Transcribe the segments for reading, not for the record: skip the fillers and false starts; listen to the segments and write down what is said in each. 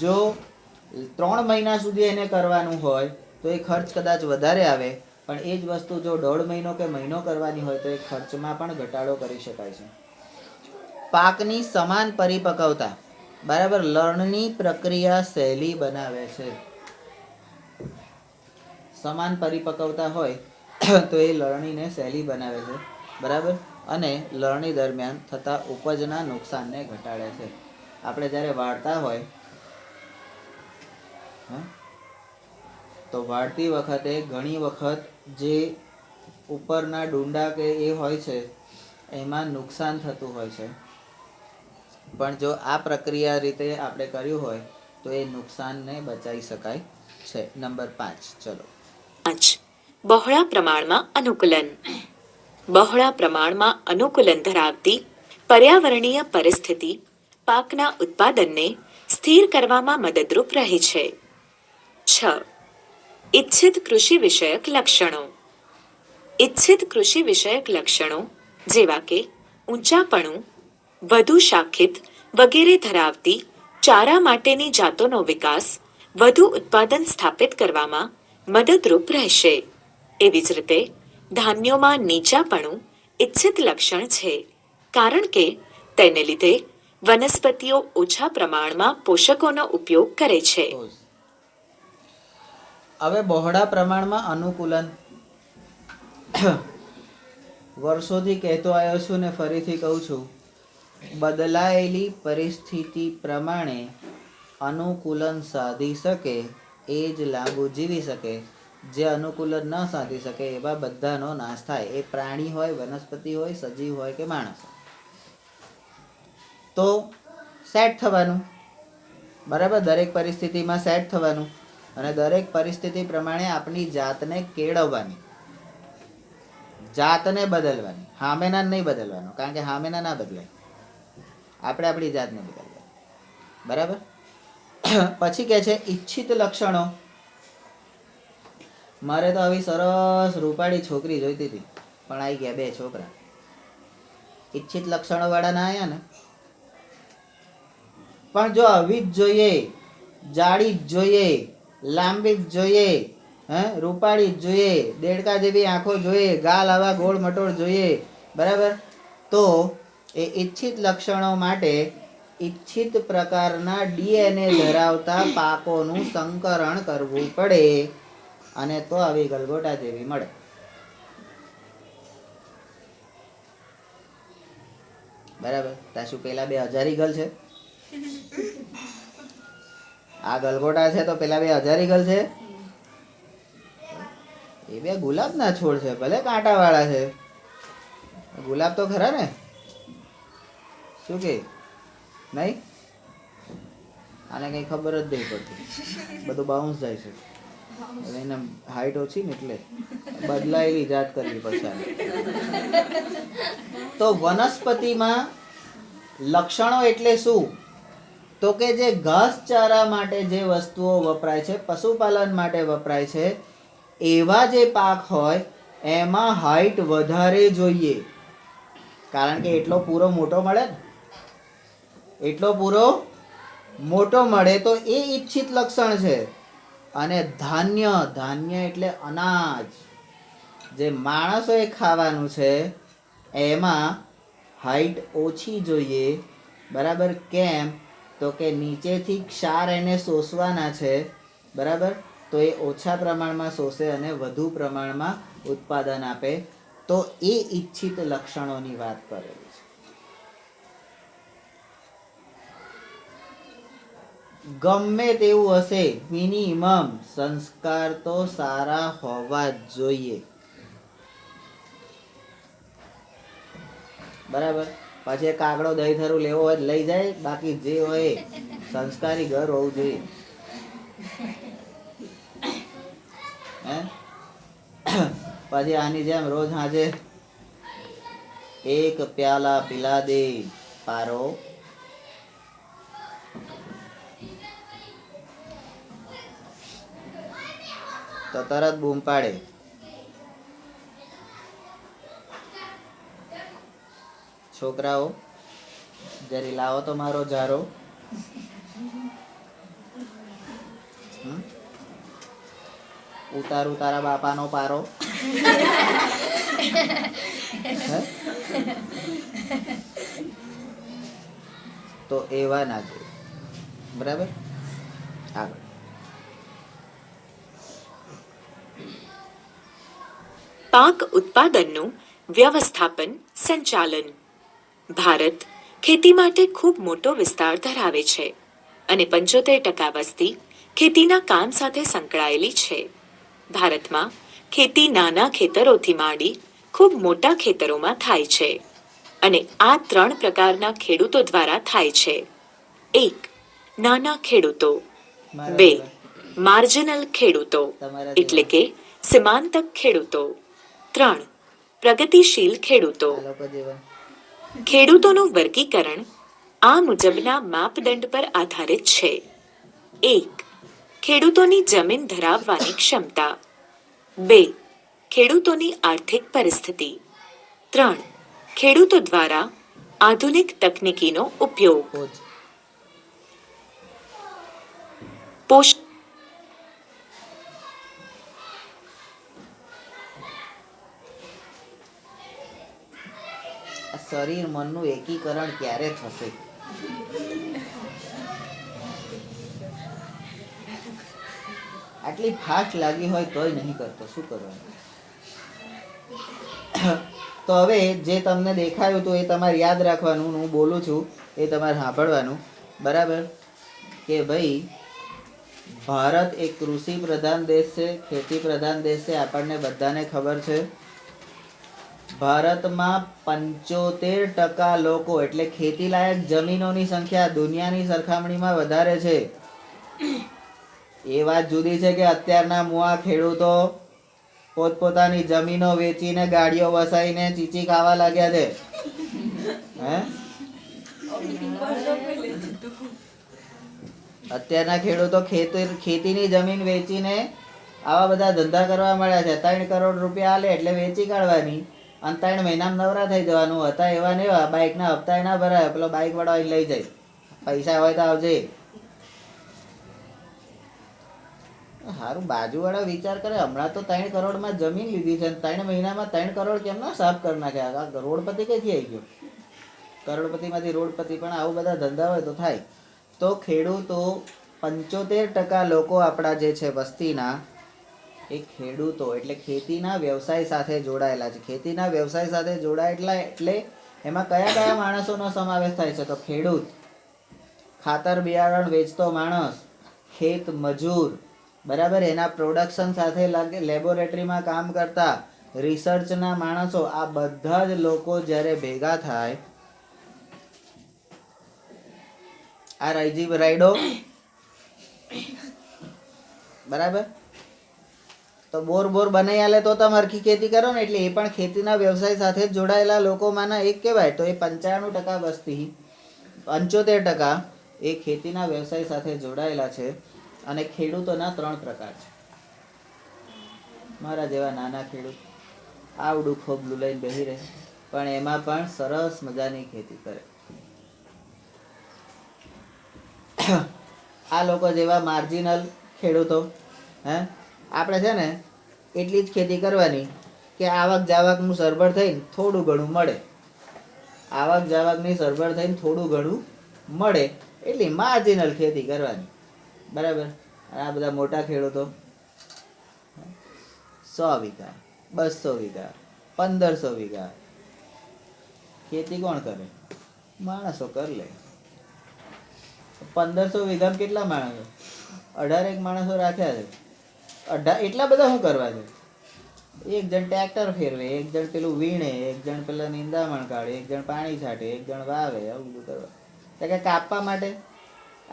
જો 3 મહિના સુધી એને કરવાનું હોય તો એ ખર્ચ કદાચ વધારે આવે, પણ એ જ વસ્તુ જો 1.5 મહિનો કે મહિનો કરવાની હોય તો એ ખર્ચમાં પણ ઘટાડો કરી શકાય છે. પાકની સમાન પરિપક્વતા, બરાબર, લણની પ્રક્રિયા સહેલી બનાવે છે. સમાન પરિપક્વતા હોય તો એ લણણીને સહેલી બનાવે છે, બરાબર, અને લણણી દરમિયાન થતા ઉપજના નુકસાનને ઘટાડે છે. આપણે જ્યારે વાળતા હોય તો વાળતી વખતે ઘણી વખત જે ઉપરના ડુંડા કે એ હોય છે એમાં નુકસાન થતું હોય છે, પણ જો આ પ્રક્રિયા રીતે આપણે કર્યું હોય તો એ નુકસાનને બચાવી શકાય છે. નંબર 5, ચલો. 5. બહોળા પ્રમાણમાં અનુકૂલન. બહોળા પ્રમાણમાં અનુકૂલન ધરાવતી પર્યાવરણીય પરિસ્થિતિ પાકના ઉત્પાદનને સ્થિર કરવામાં મદદરૂપ રહે છે. 6. ઇચ્છિત કૃષિ વિષયક લક્ષણો. ઇચ્છિત કૃષિ વિષયક લક્ષણો જેવા કે ઊંચાપણું, વધુ શાખિત વગેરે ધરાવતી ચારા માટેની જાતોનો વિકાસ વધુ ઉત્પાદન સ્થાપિત કરવામાં મદદરૂપ રહેશે. એવી જ રીતે ધાન્યોમાં નીચાપણું ઇચ્છિત લક્ષણ છે, કારણ કે તેને લીધે વનસ્પતિઓ ઓછા પ્રમાણમાં પોષકોનો ઉપયોગ કરે છે. હવે બહોળા પ્રમાણમાં અનુકૂલન વર્ષોથી કહેતો આવ્યો છું ને ફરીથી કહું છું, બદલાયેલી પરિસ્થિતિ પ્રમાણે અનુકૂલન સાધી શકે એ જ લાંબુ જીવી શકે. જે અનુકૂલન ન સાધી શકે એવા બધાનો નાશ થાય. એ પ્રાણી હોય, વનસ્પતિ હોય, સજીવ હોય કે માણસ. તો સેટ થવાનું, બરાબર, દરેક પરિસ્થિતિમાં સેટ થવાનું અને દરેક પરિસ્થિતિ પ્રમાણે આપણી જાતને કેળવવાની, જાતને બદલવાની. હામેના નહીં બદલવાનું, કારણ કે હામેના ના બદલાય, આપણે આપણી જાતને બદલવાની, બરાબર. પછી કહે છે ઈચ્છિત લક્ષણો. મારે તો આવી સરસ રૂપાળી છોકરી જોઈતી હતી, પણ આવી ગયા 2 છોકરા. ઈચ્છિત લક્ષણો વાળા ના આવ્યા ને. પણ જો આવી જ જોઈએ, જાડી જ જોઈએ, લાંબી જ જોઈએ, રૂપાળી જ જોઈએ, દેડકા જેવી આંખો જોઈએ, ગાલ આવા ગોળ મટોળ જોઈએ, બરાબર, તો એ ઈચ્છિત લક્ષણો માટે ઈચ્છિત પ્રકારના DNA ધરાવતા પાકોનું સંકરણ કરવું પડે, અને તો આવી ગલગોટા જેવી મળે. બરાબર. ત્યાં શું પેલા 2 હજારી ગલ છે? આ ગલગોટા છે તો પેલા 2 હજારી ગલ છે? એ 2 ગુલાબના છોડ છે, ભલે કાંટા વાળા છે, ગુલાબ તો ખરા ને. શું કે નહીં? આને કઈ ખબર જ નહીં પડતી, બધું બાઉન્સ જાય છે. એને હાઈટ ઓછી ને એટલે બદલાયેલી જાત કરવી પડશે. તો વનસ્પતિમાં લક્ષણો એટલે શું? તો કે જે ઘાસચારા માટે જે વસ્તુઓ વપરાય છે, પશુપાલન માટે વપરાય છે, એવા જે પાક હોય એમાં હાઈટ વધારે જોઈએ, કારણ કે એટલો પૂરો મોટો મળે ને, એટલો પૂરો મોટો મળે તો એ ઈચ્છિત લક્ષણ છે. અને ધાન્ય, ધાન્ય એટલે અનાજ, જે માણસોએ ખાવાનું છે, એમાં હાઈટ ઓછી જોઈએ, બરાબર. કેમ? તો કે નીચેથી ક્ષાર એને શોષવાના છે, બરાબર, તો એ ઓછા પ્રમાણમાં શોષે અને વધુ પ્રમાણમાં ઉત્પાદન આપે. તો એ ઈચ્છિત લક્ષણોની વાત કરેલી છે. ગમે તેવું હશે, મિનિમમ સંસ્કાર તો સારા હોવા જ જોઈએ, બરાબર. પછી કાગડો દહીં થરું લેવો હોય લઈ જાય, બાકી જે હોય સંસ્કારી ઘર હોવું જોઈએ. પછી આની જેમ રોજ સાંજે 1 પ્યાલા પીલા દે પારો, તો તરત બૂમ પાડે, છોકરાઓ જરી લાવો તો મારો જારો. ઉતારું તારા બાપાનો પારો. હે? તો એવા ના જોઈએ. બરાબર. આગળ પાક ઉત્પાદનનું વ્યવસ્થાપન સંચાલન. ભારત ખેતી માટે ખૂબ મોટો વિસ્તાર ધરાવે છે અને 75% વસ્તી ખેતીના કામ સાથે સંકળાયેલી છે. ભારતમાં ખેતી નાના ખેતરોથી માંડી ખૂબ મોટા ખેતરોમાં થાય છે અને આ 3 પ્રકારના ખેડૂતો દ્વારા થાય છે. 1. નાના ખેડૂતો. મારા 2. જેવા. માર્જિનલ ખેડૂતો તમારા એટલે જેવા. કે સીમાંતક ખેડૂતો. 3. પ્રગતિશીલ ખેડૂતો. આ લોકો જેવા. ખેડૂતોનું વર્ગીકરણ આ મુજબના માપદંડ પર આધારિત છે. 1. ખેડૂતોની જમીન ધરાવવાની ક્ષમતા. 2. ખેડૂતોની આર્થિક પરિસ્થિતિ. 3. ખેડૂતો દ્વારા આધુનિક તકનીકીનો ઉપયોગ. પોચ. પોષ આ શરીર મનનું એકીકરણ ક્યારે થશે? આટલી ફાસ્ટ લાગી હોય તોય નહીં કરતો, શું કરવાનું? તો હવે જે તમને દેખાયું હતું એ તમારે યાદ રાખવાનું. હું બોલું છું એ તમારે સાંભળવાનું. બરાબર? કે ભાઈ ભારત એક કૃષિ પ્રધાન દેશ છે, ખેતી પ્રધાન દેશ છે, આપણને બધાને ખબર છે. ભારતમાં 75% લોકો એટલે ખેતીલાયક જમીનોની સંખ્યા દુનિયાની સરખામણીમાં વધારે છે. એ વાત જુદી છે કે અત્યારના મુઆ ખેડૂતો પોતપોતાની જમીનો વેચીને ગાડીઓ વસાઈને ચીચી ખાવા લાગ્યા છે. હે? અત્યારના ખેડૂતો ખેતીની જમીન વેચીને આવા બધા ધંધા કરવા મળ્યા છે. 3 કરોડ રૂપિયા આલે એટલે વેચી કાઢવાની અને 3 મહિનામાં નવરા થઈ જવાનું. હતા એવા ને એવા બાઇકના હપ્તા ના ભરાય, પેલો બાઇક વાળો અહીં લઈ જાય. પૈસા હોય તો આવજે. સારું, બાજુવાળા વિચાર કરે હમણાં તો 3 કરોડમાં જમીન લીધી છે, 3 મહિનામાં 3 કરોડ કેમ ના સાફ કરી નાખ્યા? આ રોડપતિ કઈથી આવી ગયો? કરોડપતિમાંથી રોડપતિ. પણ આવું બધા ધંધા હોય તો થાય. તો ખેડૂતો 75% લોકો આપણા જે છે વસ્તીના એ ખેડૂતો એટલે ખેતીના વ્યવસાય સાથે જોડાયેલા છે. ખેતીના વ્યવસાય સાથે જોડાયેલા એટલે એમાં કયા કયા માણસોનો સમાવેશ થાય છે? તો ખેડૂત, ખાતર બિયારણ વેચતો માણસ, ખેત મજૂર, બરાબર, એના પ્રોડક્શન સાથે લેબોરેટરીમાં કામ કરતા રિસર્ચના માણસો, આ બધા જ લોકો જ્યારે ભેગા થાય, આ રાઈજી રાયડો, બરાબર, તો બોર બનાવી આલે તો તમે હરખી ખેતી કરો ને. એટલે એ પણ ખેતીના વ્યવસાય સાથે જ જોડાયેલા લોકોમાંના એક કહેવાય. તો એ 95% વસ્તી, 75% એ ખેતીના વ્યવસાય સાથે જોડાયેલા છે. અને ખેડૂતોના 3 પ્રકાર છે. મારા જેવા નાના ખેડૂત આવડું ખોબલું લઈને બેસી રહે, પણ એમાં પણ સરસ મજાની ખેતી કરે. આ લોકો જેવા માર્જિનલ ખેડૂતો, હે, આપણે છે ને એટલી જ ખેતી કરવાની કે આવક જાવકનું સરભર થઈને થોડું ઘણું મળે. આવક જાવકની સરભર થઈને થોડું ઘણું મળે એટલી માર્જિનલ ખેતી કરવાની. બરાબર? આ બધા મોટા ખેડૂતો 100 વીઘા, 200 વીઘા, 1500 વીઘા ખેતી કોણ કરે? માણસો કરી લે. 1500 વીઘામાં કેટલા માણસો? 18 માણસો રાખ્યા છે. એટલા બધા શું કરવા છે? એક જણ ટ્રેક્ટર ફેરવે, એક જણ પેલું વીણે, એક જણ પેલા નિંદામણ કાઢે, એક જણ પાણી છાંટે, એક જણ વાવે. આવું બધું કરવા. કે કાપવા માટે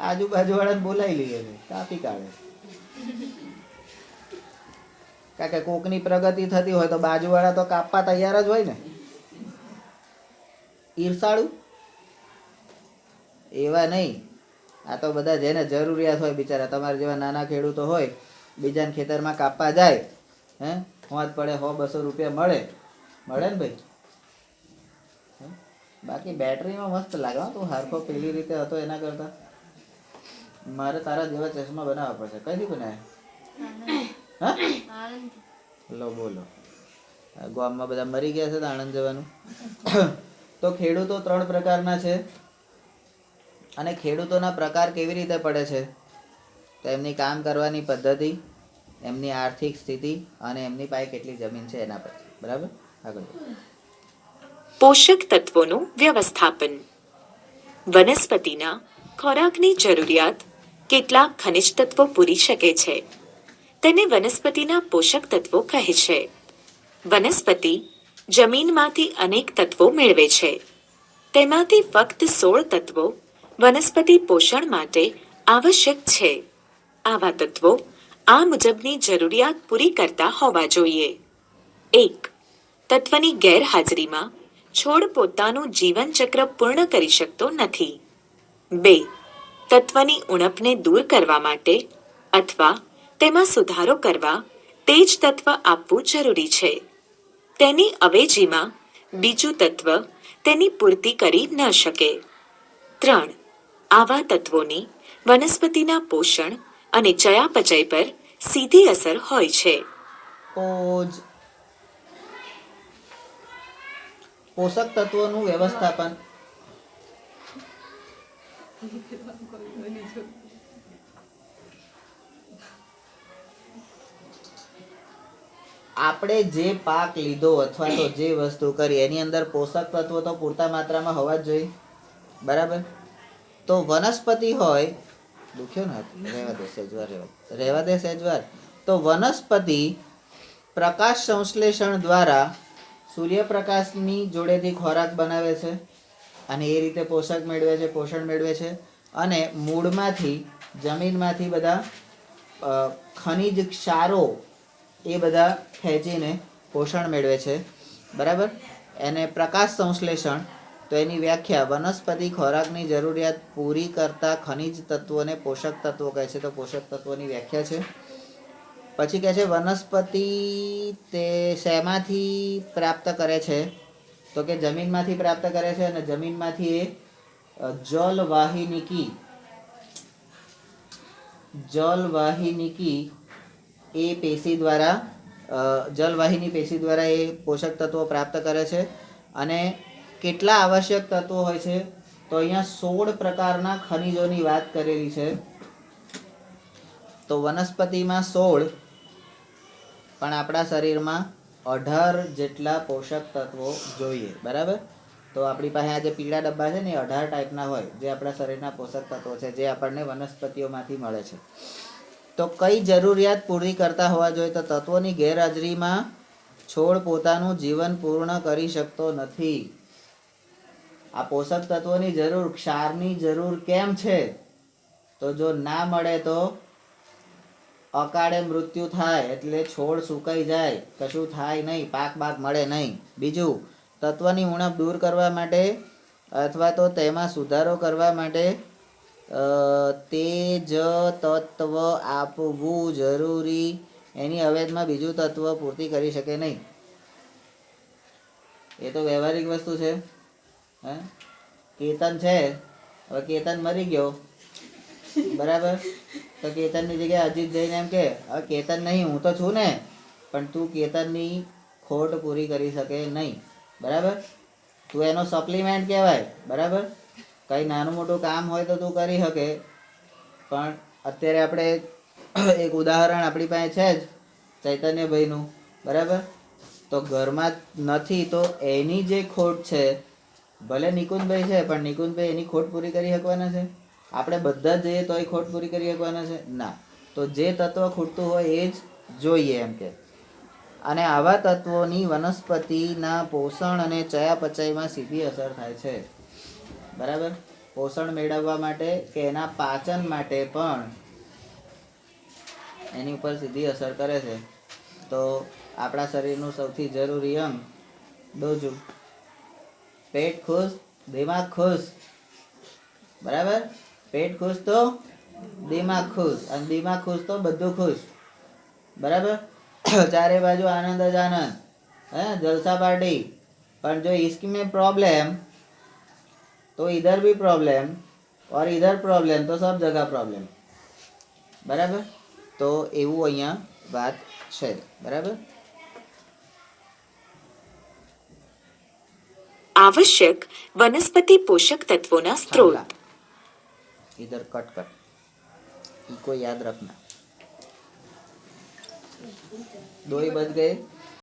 આજુબાજુ વાળાને બોલાવી લઈએ છે, કાપી કાઢે. કારણ કે કોકની પ્રગતિ થતી હોય તો બાજુવાળા તો કાપવા તૈયાર જ હોય ને. ઈર્ષાળુ એવા નહીં. આ તો બધા જેને જરૂરિયાત હોય બિચારા, તમારા જેવા નાના ખેડૂતો હોય, બીજાને ખેતરમાં કાપવા જાય, હે, હોંચ પડે 100-200 રૂપિયા મળે ને ભાઈ. બાકી બેટરીમાં મસ્ત લાગે. તું હારખો પેલી રીતે હતો એના કરતા. મારે તારા જેવા ચશ્મા બનાવવા પડશે. કઈથી બનાવે? હા લો બોલો ગામમાં બધા મરી ગયા છે તો આણંદ જવાનું. તો ખેડૂતો 3 પ્રકારના છે અને ખેડૂતોના પ્રકાર કેવી રીતે પડે છે તો એમની કામ કરવાની પદ્ધતિ, એમની આર્થિક સ્થિતિ અને એમની પાસે કેટલી જમીન છે એના પર. બરાબર, આગળ. પોષક તત્વોનું વ્યવસ્થાપન. વનસ્પતિના ખોરાકની જરૂરિયાત કેટલાક ખનિજ તત્વો પૂરી શકે છે. તેને વનસ્પતિના પોષક તત્વો કહે છે. વનસ્પતિ જમીનમાંથી અનેક તત્વો મેળવે છે. તેમાંથી ફક્ત 16 તત્વો વનસ્પતિ પોષણ માટે આવશ્યક છે. આવા તત્વો આ મુજબની જરૂરિયાત પૂરી કરતા હોવા જોઈએ. 1. તત્વની ગેરહાજરીમાં છોડ પોતાનું જીવનચક્ર પૂર્ણ કરી શકતો નથી. 2. તત્વની ઉણપને દૂર કરવા માટે અથવા તેમાં સુધારો કરવા તે જ તત્વ આપવું જરૂરી છે. તેની અવેજીમાં બીજું તત્વ તેની પૂર્તિ કરી ન શકે. 3. આવા તત્વોની વનસ્પતિના પોષણ અને ચયાપચય પર સીધી અસર હોય છે. પોષક તત્વોનું વ્યવસ્થાપન. આપણે જે પાક લીધો અથવા તો જે વસ્તુ કરી એની અંદર પોષક તત્વો તો પૂરતા માત્રામાં હોવા જ જોઈએ. બરાબર. તો વનસ્પતિ હોય, દુખ્યો ને રહેવા દે સહેજવાર. તો વનસ્પતિ પ્રકાશ સંશ્લેષણ દ્વારા સૂર્યપ્રકાશની જોડેથી ખોરાક બનાવે છે અને એ રીતે પોષક મેળવે છે, પોષણ મેળવે છે અને મૂળમાંથી, જમીનમાંથી બધા ખનિજ ક્ષારો એ બધા ખેંચીને પોષણ મેળવે છે. બરાબર. એને પ્રકાશ સંશ્લેષણ, તો એની વ્યાખ્યા વનસ્પતિ ખોરાકની જરૂરિયાત પૂરી કરતા ખનિજ તત્વોને પોષક તત્વો કહે છે. તો પોષક તત્વોની વ્યાખ્યા છે. પછી કહે છે વનસ્પતિ તે શેમાંથી પ્રાપ્ત કરે છે તો કે જમીનમાંથી પ્રાપ્ત કરે છે અને જમીનમાંથી એ જલવાહિનીકી એ પેશી દ્વારા જલવાહિની પેશી દ્વારા એ પોષક તત્વો પ્રાપ્ત કરે છે. અને કેટલા આવશ્યક તત્વો હોય છે તો અહીંયા 16 પ્રકારના ખનિજોની વાત કરેલી છે. તો વનસ્પતિમાં 16 પણ આપણા શરીરમાં 18 જેટલા પોષક તત્વો જોઈએ. બરાબર. તો આપણી પાસે આ જે પીળા ડબ્બા છે ને એ 18 ટાઈપના હોય જે આપણા શરીરના પોષક તત્વો છે જે આપણને વનસ્પતિઓમાંથી મળે છે. તો કઈ જરૂરિયાત પૂરી કરતા હોવા જોઈએ તો તત્વોની ગેરહાજરીમાં છોડ પોતાનું જીવન પૂર્ણ કરી શકતો નથી. આ પોષક તત્વોની જરૂર, ક્ષારની જરૂર કેમ છે તો જો ના મળે તો અકાળે મૃત્યુ થાય, એટલે છોડ સુકાઈ જાય, કશું થાય નહીં, પાક મળે નહીં. બીજું, તત્વની ઉણપ દૂર કરવા માટે અથવા તો તેમાં સુધારો કરવા માટે તે જ તત્વ આપવું જરૂરી. એની અવેજમાં બીજું તત્વ પૂર્તિ કરી શકે નહીં. એ તો વ્યવહારિક વસ્તુ છે. કેતન છે, હવે કેતન મરી ગયો, બરાબર. તો કેતનની જગ્યાએ અજીત જઈને એમ કે હવે કેતન નહીં, હું તો છું ને, પણ તું કેતનની ખોટ પૂરી કરી શકે નહીં. બરાબર. તું એનો સપ્લિમેન્ટ કહેવાય. બરાબર. કંઈ નાનું મોટું કામ હોય તો તું કરી શકે, પણ અત્યારે આપણે એક ઉદાહરણ આપણી પાસે છે જ ચૈતન્યભાઈનું. બરાબર. તો ઘરમાં નથી તો એની જે ખોટ છે, ભલે નિકુંજભાઈ છે પણ નિકુંજભાઈ એની ખોટ પૂરી કરી શકવાના છે? આપણે બધા જ જઈએ તો એ ખોટ પૂરી કરી શકવાના છે? ના. તો જે તત્વ ખૂટતું હોય એ જ જોઈએ એમ કે. અને આવા તત્વોની વનસ્પતિના પોષણ અને ચયાપચયમાં સીધી અસર થાય છે. બરાબર. પોષણ મેળવવા માટે કે એના પાચન માટે પણ એની ઉપર સીધી અસર કરે છે. તો આપણા શરીરનું સૌથી જરૂરી અંગ ડોજું. પેટ ખુશ, દિમાગ ખુશ. બરાબર. પેટ ખુશ તો દિમાગ ખુશ, અને દિમાગ ખુશ તો બધું ખુશ. બરાબર. ચારે બાજુ આનંદ જ આનંદ, જલસા પાર્ટી. પણ જો इसमें प्रॉब्लम तो इधर भी प्रॉब्लम और इधर प्रॉब्लम तो सब जगह प्रॉब्लम. બરાબર. તો એવું અહીંયા વાત છે. બરાબર. आवश्यक वनस्पति पोषक तत्वों स्त्रोत. थांबला, इधर कट कर, इको याद रखना. दो ही बज गए.